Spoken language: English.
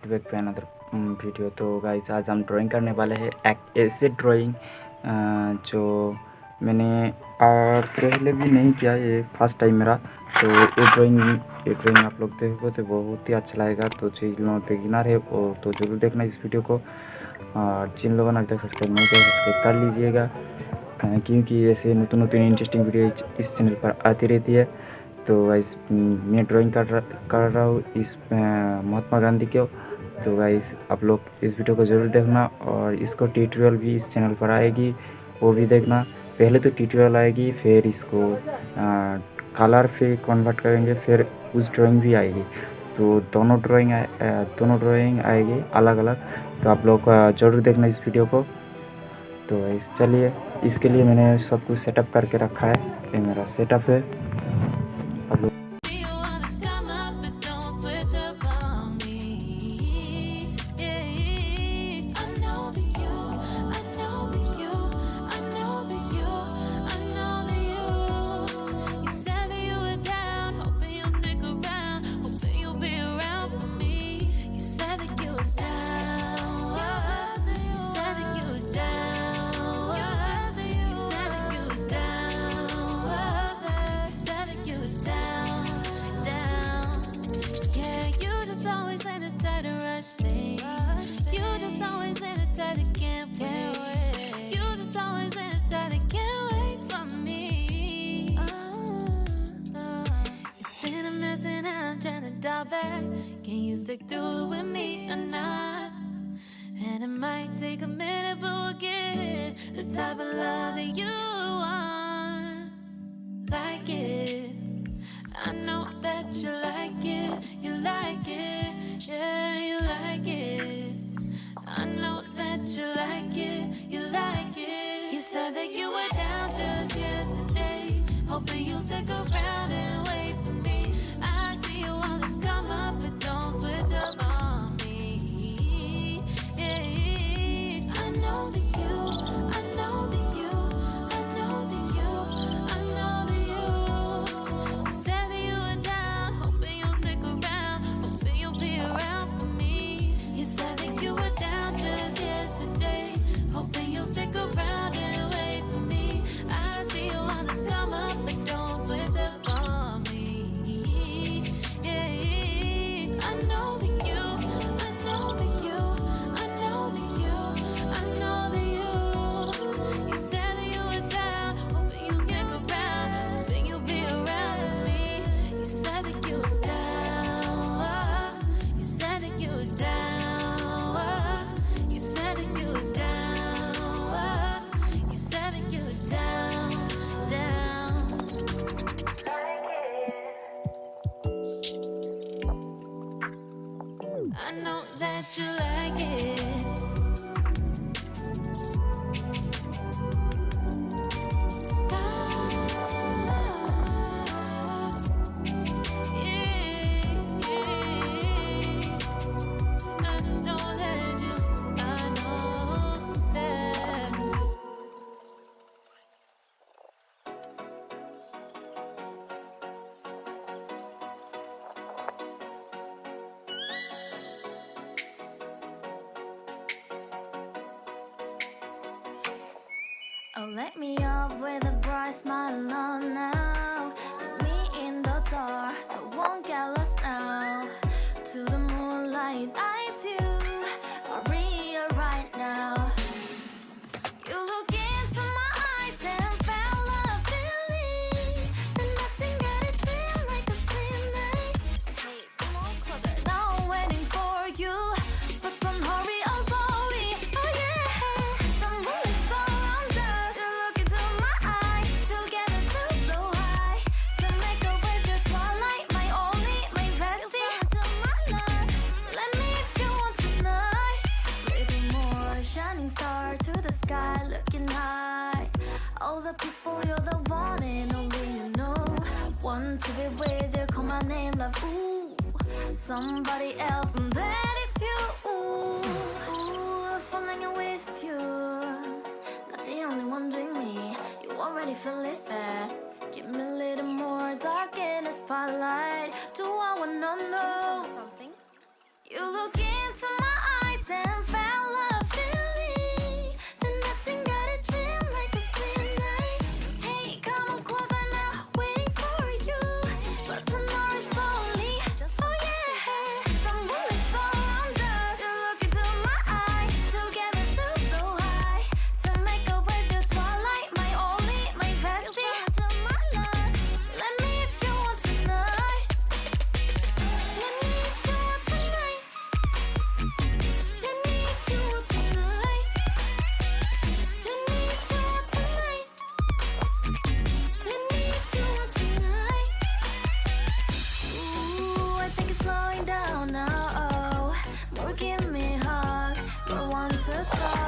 Back पे another video. तो guys आज हम ड्राइंग करने वाले हैं एक ऐसे ड्राइंग जो मैंने पहले भी नहीं किया, ये फर्स्ट टाइम मेरा। तो ये ड्राइंग आप लोग देखोगे तो बहुत ही अच्छा लगेगा। तो जिन लोग बिगिनर है वो तो ज़रूर देखना इस वीडियो को, और जिन लोगों ने अभी तक सब्सक्राइब नहीं किया सब्सक्राइब कर लीजिएगा, क्योंकि ऐसे नতুन इंटरेस्टिंग वीडियो इस चैनल पर आती रहती है। तो गाइस मैं ड्राइंग कर रहा हूँ इस महात्मा गांधी को। तो गाइस आप लोग इस वीडियो को ज़रूर देखना, और इसको ट्यूटोरियल भी इस चैनल पर आएगी, वो भी देखना। पहले तो ट्यूटोरियल आएगी, फिर इसको कलर पे कन्वर्ट करेंगे, फिर उस ड्राइंग भी आएगी। तो दोनों ड्राइंग आएगी अलग अलग। तो आप लोग ज़रूर देखना इस वीडियो को। तो गाइस चलिए, इसके लिए मैंने सब कुछ सेटअप करके रखा है। ये मेरा सेटअप है। आप लोग Can you stick through it with me or not? And it might take a minute, but we'll get it. The type of love that you want, like it. I know that you like it, yeah, you like it. I know that you like it, You said that you were down just yesterday, hoping you'll stick around and wait for me. I see you always come up, but don't switch up on me. Yeah, I know that you, I know that you, I know that you, I know that you. You said that you were down, hoping you'll stick around, hoping you'll be around for me. You said that you were down just yesterday, hoping you'll stick around and wait for me. I see you wanna come up, but don't switch up on me. Yeah, I know that you, I know that you, I know that you, I know that you. You said that you were down, hoping you'll stick around, hoping you'll be around with me. You said that you were down, you said that you were down, you said that you were down, you said that you were down, down. I know that you like it. I know that you, I know that. Oh, let me up with a bright smile on now. Put me in the dark, so won't get lost now. To the moonlight, eyes you are real right now. You look into my eyes and felt a feeling that nothing got it feel like a same night. Hey, come on, closer. Now I'm waiting for you, but don't hurry, oh sorry. Oh yeah, the moon is around us. You look into my eyes, together feel so high. To make a wave, the twilight, my only, my bestie. Into my life, let me if you want tonight. Little more shining star to the sky, looking high. All the people, you're the one and only you know. Want to be with you, call my name, love. Ooh, somebody else, and that is you. Ooh, falling with you. Not the only one doing me. You already feel it there. Give me a little more dark in the spotlight. Do I wanna know something? You look into to talk.